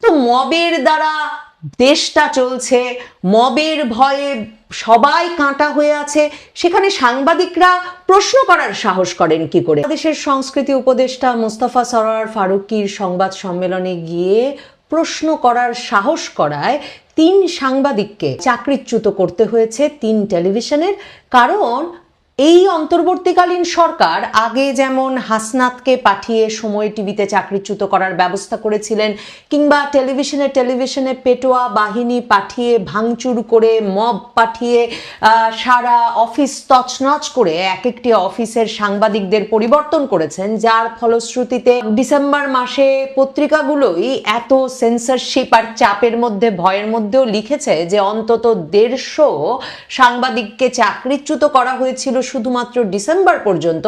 তো মবের দ্বারা দেশটা চলছে, মবের ভয়ে সবাই কাঁটা হয়ে আছে, সেখানে সাংবাদিকরা প্রশ্ন করার সাহস করেন কি করে? দেশের সংস্কৃতি উপদেষ্টা মোস্তফা সরোয়ার ফারুকীর সংবাদ সম্মেলনে গিয়ে প্রশ্ন করার সাহস করায় 3 সাংবাদিককে চাকরিচ্যুত করতে হয়েছে 3 টেলিভিশনের। কারণ এই অন্তর্বর্তীকালীন সরকার আগে যেমন হাসনাতকে পাঠিয়ে সময় টিভিতে চাকরিচ্যুত করার ব্যবস্থা করেছিলেন, কিংবা টেলিভিশনে পেটোয়া বাহিনী পাঠিয়ে ভাঙচুর করে, মব পাঠিয়ে সারা অফিস তছনছ করে এক একটি অফিসের সাংবাদিকদের পরিবর্তন করেছেন, যার ফলশ্রুতিতে ডিসেম্বর মাসে পত্রিকাগুলোই এত সেন্সরশিপ আর চাপের মধ্যে, ভয়ের মধ্যেও লিখেছে যে অন্তত 150 সাংবাদিককে চাকরিচ্যুত করা হয়েছিল শুধুমাত্র ডিসেম্বর পর্যন্ত।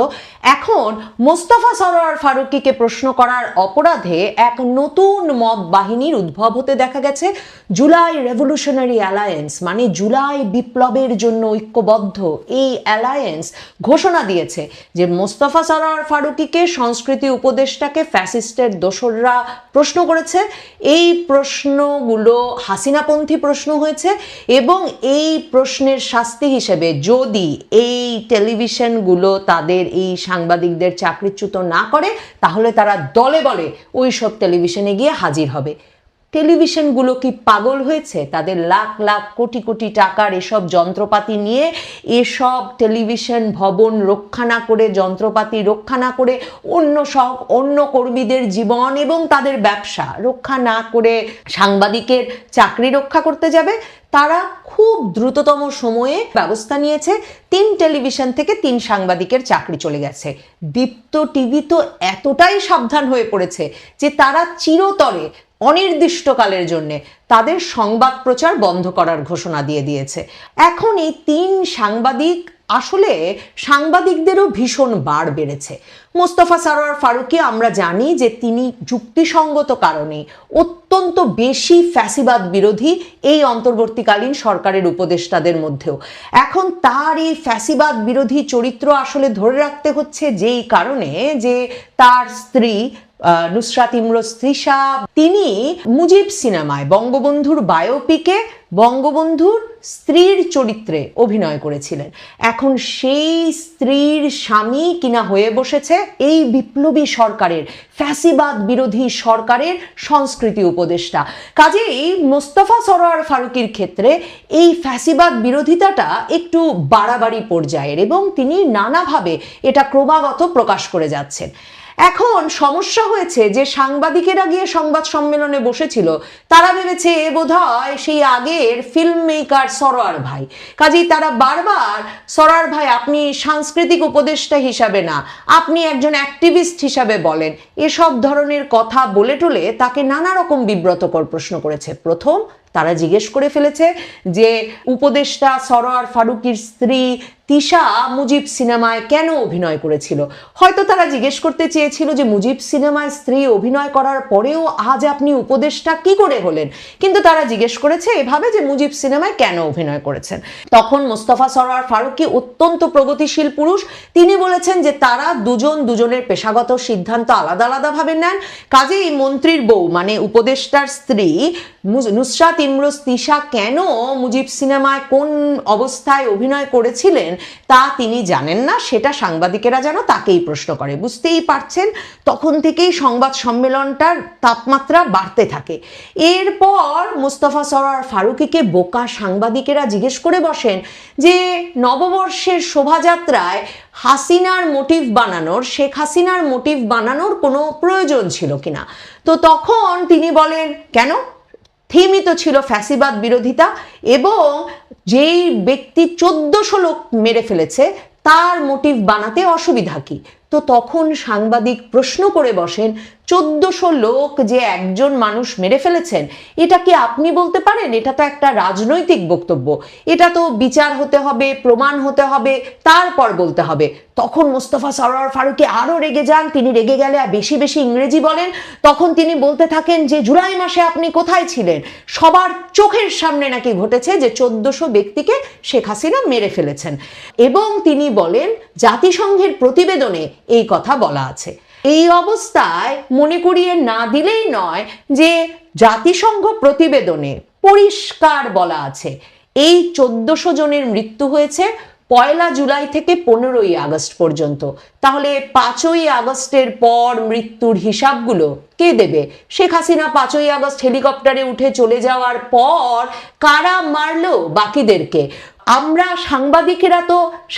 এখন মোস্তফা সরোয়ার ফারুকীকে প্রশ্ন করার অপরাধে এক নতুন মব বাহিনীর উদ্ভব হতে দেখা গেছে। জুলাই রেভলিউশনারি অ্যালায়েন্স, মানে জুলাই বিপ্লবের জন্য ঐক্যবদ্ধ এই অ্যালায়েন্স ঘোষণা দিয়েছে যে মোস্তফা সরোয়ার ফারুকীকে, সংস্কৃতি উপদেষ্টাকে ফ্যাসিস্টের দোসররা প্রশ্ন করেছে। এই প্রশ্নগুলো হাসিনাপন্থী প্রশ্ন হয়েছে এবং এই প্রশ্নের শাস্তি হিসেবে যদি এই টেলিভিশনগুলো তাদের এই সাংবাদিকদের চাকরিচ্যুত না করে, তাহলে তারা দলে বলে ওই সব টেলিভিশনে গিয়ে হাজির হবে। টেলিভিশনগুলো কি পাগল হয়েছে? তাদের লাখ লাখ কোটি কোটি টাকার এসব যন্ত্রপাতি নিয়ে এসব টেলিভিশন ভবন রক্ষা না করে, যন্ত্রপাতি রক্ষা না করে, অন্য কর্মীদের জীবন এবং তাদের ব্যবসা রক্ষা না করে সাংবাদিকের চাকরি রক্ষা করতে যাবে? তারা খুব দ্রুততম সময়ে ব্যবস্থা নিয়েছে। 3 টেলিভিশন থেকে 3 সাংবাদিকের চাকরি চলে গেছে। দীপ্ত টিভি তো এতটাই সাবধান হয়ে পড়েছে যে তারা চিরতরে অনির্দিষ্টকালের জন্য তাদের সংবাদ প্রচার বন্ধ করার ঘোষণা দিয়ে দিয়েছে। এখন এই 3 সাংবাদিক, আসলে সাংবাদিকদেরও ভীষণ বাড় বেড়েছে। মোস্তফা সরোয়ার ফারুকী আমরা জানি যে তিনি যুক্তিসঙ্গত কারণে অত্যন্ত বেশি ফ্যাসিবাদ বিরোধী এই অন্তর্বর্তীকালীন সরকারের উপদেষ্টাদের মধ্যেও। এখন তার এই ফ্যাসিবাদ বিরোধী চরিত্র আসলে ধরে রাখতে হচ্ছে যেই কারণে যে তার স্ত্রী নুসরাত ইমরোজ তৃষা, তিনি মুজিব সিনেমায় বঙ্গবন্ধুর বায়োপিকে বঙ্গবন্ধুর স্ত্রীর চরিত্রে অভিনয় করেছিলেন। এখন সেই স্ত্রীর স্বামী কিনা হয়ে বসেছে এই বিপ্লবী সরকারের, ফ্যাসিবাদ বিরোধী সরকারের সংস্কৃতি উপদেষ্টা। কাজেই মোস্তফা সরোয়ার ফারুকীর ক্ষেত্রে এই ফ্যাসিবাদ বিরোধিতাটা একটু বাড়াবাড়ি পর্যায়ের এবং তিনি নানাভাবে এটা ক্রমাগত প্রকাশ করে যাচ্ছেন। এখন সমস্যা হয়েছে যে সাংবাদিকেরা গিয়ে সংবাদ সম্মেলনে বসেছিল, তারা ভেবেছে এ বোধহয় সেই আগের ফিল্ম মেকার সরোয়ার ভাই। কাজেই তারা বারবার সরোয়ার ভাই আপনি সাংস্কৃতিক উপদেষ্টা হিসাবে না, আপনি একজন অ্যাক্টিভিস্ট হিসাবে বলেন, এসব ধরনের কথা বলে টলে তাকে নানা রকম বিব্রতকর প্রশ্ন করেছে। প্রথম তারা জিজ্ঞেস করে ফেলেছে যে উপদেষ্টা সরোয়ার ফারুকীর স্ত্রী তিশা মুজিব সিনেমায় কেন অভিনয় করেছিল। হয়তো তারা জিজ্ঞেস করতে চেয়েছিল যে মুজিব সিনেমায় স্ত্রী অভিনয় করার পরেও আজ আপনি উপদেষ্টা কি করে হলেন, কিন্তু তারা জিজ্ঞেস করেছে এভাবে যে মুজিব সিনেমায় কেন অভিনয় করেছেন। তখন মোস্তফা সরোয়ার ফারুকী অত্যন্ত প্রগতিশীল পুরুষ, তিনি বলেছেন যে তারা দুজনের পেশাগত সিদ্ধান্ত আলাদা আলাদা ভাবে নেন। কাজেই মন্ত্রীর বউ মানে উপদেষ্টার স্ত্রী নুসরাত ইমরোজ তৃষা কেন মুজিব সিনেমায় কোন অবস্থায় অভিনয় করেছিলেন তা তিনি জানেন না, সেটা সাংবাদিকেরা যেন তাকেই প্রশ্ন করে। বুঝতেই পারছেন তখন থেকেই সংবাদ সম্মেলনটার তাপমাত্রা বাড়তে থাকে। এরপর মোস্তফা সরোয়ার ফারুকীকে বোকা সাংবাদিকেরা জিজ্ঞেস করে বসেন যে নববর্ষের শোভাযাত্রায় হাসিনার মোটিভ বানানোর, শেখ হাসিনার মোটিভ বানানোর কোনো প্রয়োজন ছিল কিনা। তো তখন তিনি বলেন কেন, থিমই তো ছিল ফ্যাসিবাদ বিরোধিতা এবং যেই ব্যক্তি 1400 লোক মেরে ফেলেছে তার মোটিভ বানাতে অসুবিধা কি। তো তখন সাংবাদিক প্রশ্ন করে বসেন 1400 লোক যে একজন মানুষ মেরে ফেলেছেন এটা কি আপনি বলতে পারেন? এটা তো একটা রাজনৈতিক বক্তব্য, এটা তো বিচার হতে হবে, প্রমাণ হতে হবে, তারপর বলতে হবে। তখন মোস্তফা সরোয়ার ফারুকী আরো রেগে যান, তিনি রেগে গেলে বেশি বেশি ইংরেজি বলেন। তখন তিনি বলতে থাকেন যে জুলাই মাসে আপনি কোথায় ছিলেন, সবার চোখের সামনে নাকি ঘটেছে যে 1400 ব্যক্তিকে শেখ হাসিনা মেরে ফেলেছেন এবং তিনি বলেন জাতিসংঘের প্রতিবেদনে এই কথা বলা আছে। এই অবস্থায় মনে করিয়ে না দিলেই নয় যে জাতিসংঘ প্রতিবেদনে পরিষ্কার বলা আছে এই 1400 জনের মৃত্যু হয়েছে 1 জুলাই থেকে 15ই আগস্ট পর্যন্ত। তাহলে 5ই আগস্টের পর মৃত্যুর হিসাবগুলো কে দেবে? শেখ হাসিনা 5ই আগস্ট হেলিকপ্টারে উঠে চলে যাওয়ার পর কারা মারলো বাকিদেরকে? আমরা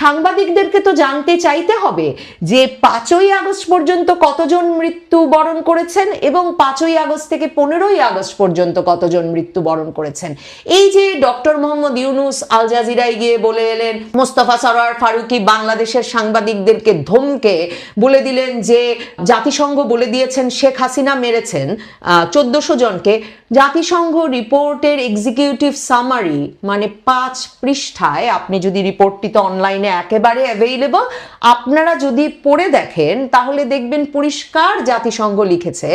সাংবাদিকদেরকে তো জানতে চাইতে হবে যে 5ই আগস্ট পর্যন্ত কতজন মৃত্যুবরণ করেছেন এবং 5ই আগস্ট থেকে 15ই আগস্ট পর্যন্ত কতজন মৃত্যুবরণ করেছেন। এই যে ডক্টর মোহাম্মদ ইউনুস আল জাজিরায় গিয়ে বলে এলেন, মোস্তফা সরোয়ার ফারুকী বাংলাদেশের সাংবাদিকদেরকে ধমকে বলে দিলেন যে জাতিসংঘ বলে দিয়েছেন শেখ হাসিনা মেরেছেন 1400 জনকে। জাতিসংঘ রিপোর্টের এক্সিকিউটিভ সামারি মানে 5 পৃষ্ঠায়, আপনি যদি রিপোর্টটি তো অনলাইনে একেবারে অ্যাভেইলেবল, আপনারা যদি পড়ে দেখেন তাহলে দেখবেন পরিষ্কার জাতিসংঘ লিখেছে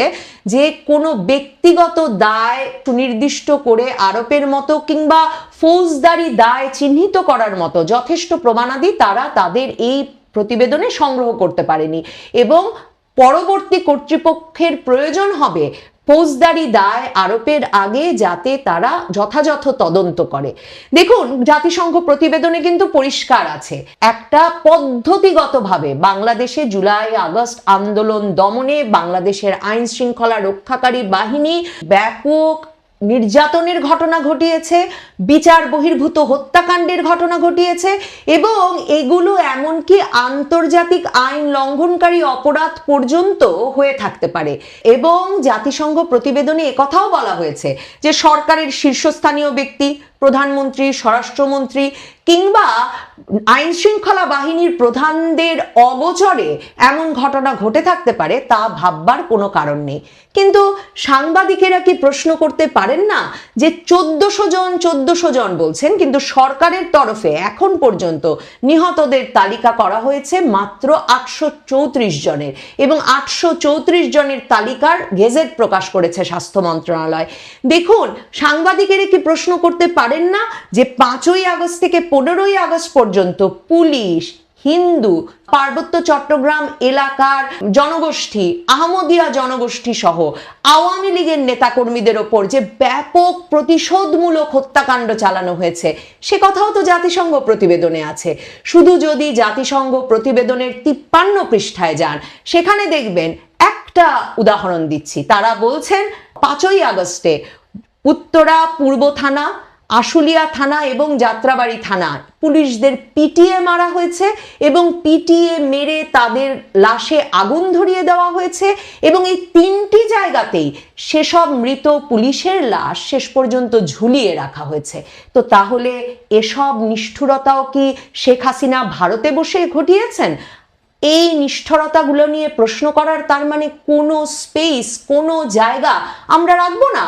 যে কোনো ব্যক্তিগত দায় সুনির্দিষ্ট করে আরোপের মতো কিংবা ফৌজদারি দায় চিহ্নিত করার মতো যথেষ্ট প্রমাণাদি তারা তাদের এই প্রতিবেদনে সংগ্রহ করতে পারেনি এবং পরবর্তী কর্তৃপক্ষের প্রয়োজন হবে ফৌজদারি দায় আরোপের আগে যাতে তারা যথাযথ তদন্ত করে। দেখুন, জাতিসংঘ প্রতিবেদনে কিন্তু পরিষ্কার আছে একটা পদ্ধতিগতভাবে বাংলাদেশে জুলাই আগস্ট আন্দোলন দমনে বাংলাদেশের আইন শৃঙ্খলা রক্ষাকারী বাহিনী ব্যাপক নির্যাতনের ঘটনা ঘটিয়েছে, বিচার বহির্ভূত হত্যাকাণ্ডের ঘটনা ঘটিয়েছে এবং এগুলো এমনকি আন্তর্জাতিক আইন লঙ্ঘনকারী অপরাধ পর্যন্ত হয়ে থাকতে পারে। এবং জাতিসংঘ প্রতিবেদনে একথাও বলা হয়েছে যে সরকারের শীর্ষস্থানীয় ব্যক্তি, প্রধানমন্ত্রী, স্বরাষ্ট্রমন্ত্রী কিংবা আইন শৃঙ্খলা বাহিনীর প্রধানদের অগোচরে এমন ঘটনা ঘটে থাকতে পারে তা ভাববার কোনো কারণ নেই। কিন্তু সাংবাদিকেরা কি প্রশ্ন করতে পারেন না যে 1400 জন বলছেন, কিন্তু সরকারের তরফে এখন পর্যন্ত নিহতদের তালিকা করা হয়েছে মাত্র 834 জনের এবং 834 জনের তালিকার গেজেট প্রকাশ করেছে স্বাস্থ্য মন্ত্রণালয়। দেখুন, সাংবাদিকেরা কি প্রশ্ন করতে পারেন না যে 5ই আগস্ট থেকে 15ই আগস্ট পর্যন্ত পুলিশ, হিন্দু, পার্বত্য চট্টগ্রাম এলাকার জনগোষ্ঠী, আহমদিয়া জনগোষ্ঠী সহ আওয়ামী লীগের নেতাকর্মীদের ওপর যে ব্যাপক প্রতিশোধমূলক হত্যাকাণ্ড চালানো হয়েছে সে কথাও তো জাতিসংঘ প্রতিবেদনে আছে। শুধু যদি জাতিসংঘ প্রতিবেদনের 53 পৃষ্ঠায় যান সেখানে দেখবেন, একটা উদাহরণ দিচ্ছি, তারা বলছেন 5ই আগস্টে উত্তরা পূর্ব থানা, আশুলিয়া থানা এবং যাত্রাবাড়ি থানা পুলিশদের পিটিয়ে মারা হয়েছে এবং পিটিয়ে মেরে তাদের লাশে আগুন ধরিয়ে দেওয়া হয়েছে এবং এই 3টি জায়গাতেই সেসব মৃত পুলিশের লাশ শেষ পর্যন্ত ঝুলিয়ে রাখা হয়েছে। তো তাহলে এসব নিষ্ঠুরতাও কি শেখ হাসিনা ভারতে বসে ঘটিয়েছেন? এই নিষ্ঠুরতাগুলো নিয়ে প্রশ্ন করার তার মানে কোনো স্পেস, কোনো জায়গা আমরা রাখবো না?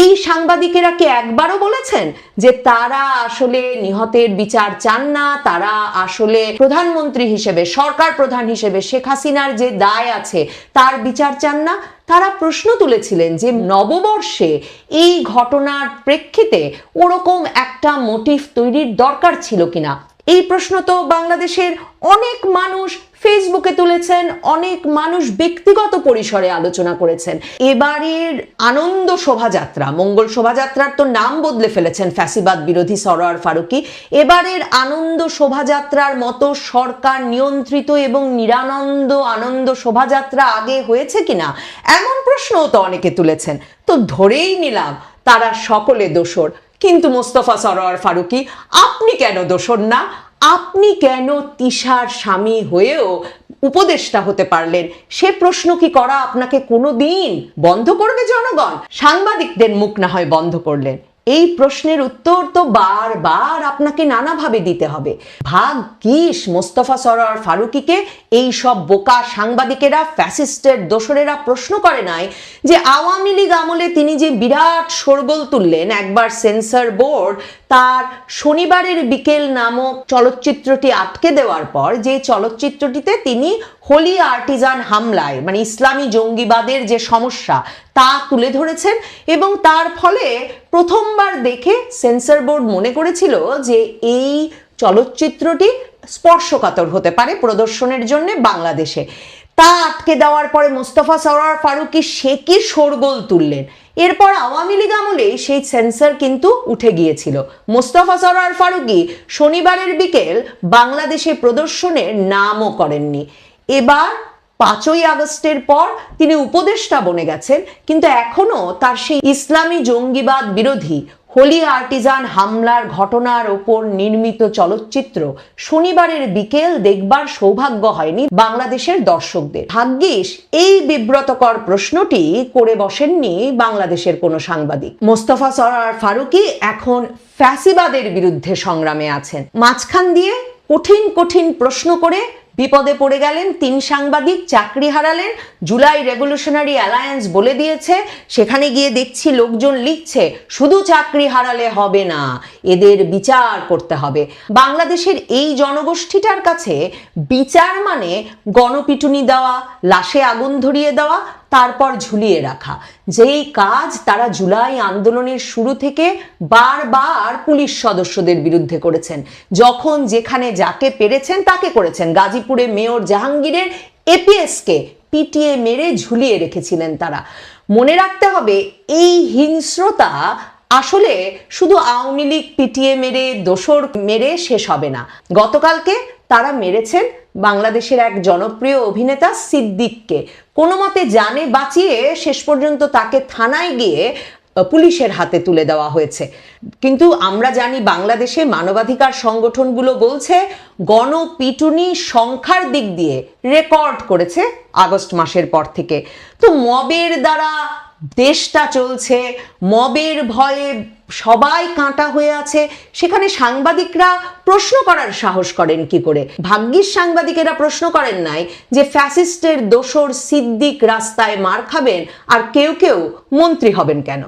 এই সাংবাদিকেরা কি একবারও বলেছেন যে তারা আসলে নিহতের বিচার চান না, তারা আসলে প্রধানমন্ত্রী হিসেবে, সরকার প্রধান হিসেবে শেখ হাসিনার যে দায় আছে তার বিচার চান না? তারা প্রশ্ন তুলেছিলেন যে নববর্ষে এই ঘটনার প্রেক্ষিতে ওরকম একটা মোটিভ তৈরির দরকার ছিল কিনা। এই প্রশ্ন তো বাংলাদেশের অনেক মানুষ ফেসবুকে তুলেছেন, অনেক মানুষ ব্যক্তিগত পরিসরে আলোচনা করেছেন। এবারের আনন্দ শোভাযাত্রা, মঙ্গল শোভাযাত্রার তো নাম বদলে ফেলেছেন ফ্যাসিবাদ বিরোধী সরোয়ার ফারুকী, এবারের আনন্দ শোভাযাত্রার মতো সরকার নিয়ন্ত্রিত এবং নিরানন্দ আনন্দ শোভাযাত্রা আগে হয়েছে কিনা এমন প্রশ্নও তো অনেকে তুলেছেন। তো ধরেই নিলাম তারা সকলে দোষর, কিন্তু মোস্তফা সরোয়ার ফারুকী আপনি কেন দোষর না? আপনি কেন তিশার স্বামী হয়েও উপদেষ্টা হতে পারলেন? সে প্রশ্ন কি করা আপনাকে কোনোদিন বন্ধ করবে জনগণ? সাংবাদিকদের মুখ না হয় বন্ধ করলেন, এই প্রশ্নের উত্তর তো বারবার আপনাকে নানাভাবে দিতে হবে। ভাগ্যিস মোস্তফা সরোয়ার ফারুকীকে এই সব বোকা সাংবাদিকেরা, ফ্যাসিস্টের দোসরেরা প্রশ্ন করে নাই যে আওয়ামী লীগ আমলে তিনি যে বিরাট শোরগোল তুললেন, একবার সেন্সর বোর্ড তার শনিবারের বিকেল নামক চলচ্চিত্রটি আটকে দেওয়ার পর, যে চলচ্চিত্রটিতে তিনি হোলি আর্টিজান হামলায় মানে ইসলামী জঙ্গিবাদের যে সমস্যা তা তুলে ধরেছেন এবং তার ফলে প্রথমবার দেখে সেন্সর বোর্ড মনে করেছিল যে এই চলচ্চিত্রটি স্পর্শকাতর হতে পারে প্রদর্শনের জন্য বাংলাদেশে। তা আটকে দেওয়ার পরে মোস্তফা সরোয়ার ফারুকী সে কি শোরগোল তুললেন। এরপর আওয়ামী লীগ আমলেই সেই সেন্সর কিন্তু উঠে গিয়েছিল। মোস্তফা সরোয়ার ফারুকী শনিবারের বিকেল বাংলাদেশে প্রদর্শনের নামও করেননি। এবার 5ই আগস্টের পর তিনি উপদেষ্টা বনে গেছেন, কিন্তু এখনো তার সেই ইসলামী জঙ্গিবাদ বিরোধী হোলি আর্টিজান হামলার ঘটনার ওপর নির্মিত চলচ্চিত্র শনিবারের বিকেল দেখবার সৌভাগ্য হয়নি বাংলাদেশের দর্শকদের। ভাগ্যিস এই বিব্রতকর প্রশ্নটি করে বসেননি বাংলাদেশের কোনো সাংবাদিক। মোস্তফা সরোয়ার ফারুকী এখন ফ্যাসিবাদের বিরুদ্ধে সংগ্রামে আছেন। মাঝখান দিয়ে কঠিন কঠিন প্রশ্ন করে বিপদে পড়ে গেলেন 3 সাংবাদিক, চাকরি হারালেন। জুলাই রেভলিউশনারি অ্যালায়েন্স বলে দিয়েছে, সেখানে গিয়ে দেখছি লোকজন লিখছে শুধু চাকরি হারালে হবে না, এদের বিচার করতে হবে। বাংলাদেশের এই জনগোষ্ঠীটার কাছে বিচার মানে গণপিটুনি দেওয়া, লাশে আগুন ধরিয়ে দেওয়া, তারপর ঝুলিয়ে রাখা, যেই কাজ তারা জুলাই আন্দোলনের শুরু থেকে বারবার পুলিশ সদস্যদের বিরুদ্ধে করেছেন। যখন যেখানে যাকে পেরেছেন তাকে করেছেন। গাজীপুরে মেয়র জাহাঙ্গীরের এপিএসকে পিটিয়ে মেরে ঝুলিয়ে রেখেছিলেন তারা। মনে রাখতে হবে, এই হিংস্রতা আসলে শুধু আওয়ামী লীগ পিটিয়ে মেরে দোসর মেরে শেষ হবে না। গতকালকে তারা মেরেছেন বাংলাদেশের এক জনপ্রিয় অভিনেতা সিদ্দিককে। কোনো মতে জানে বাঁচিয়ে শেষ পর্যন্ত তাকে থানায় গিয়ে পুলিশের হাতে তুলে দেওয়া হয়েছে। কিন্তু আমরা জানি বাংলাদেশে মানবাধিকার সংগঠনগুলো বলছে গণপিটুনি সংখ্যার দিক দিয়ে রেকর্ড করেছে আগস্ট মাসের পর থেকে। তো মবের দ্বারা দেশটা চলছে, মবের ভয়ে সবাই কাঁটা হয়ে আছে, সেখানে সাংবাদিকরা প্রশ্ন করার সাহস করেন কি করে? ভাগ্যিস সাংবাদিকেরা প্রশ্ন করেন নাই যে ফ্যাসিস্টের দোসর সিদ্দিক রাস্তায় মার খাবেন আর কেউ কেউ মন্ত্রী হবেন কেন।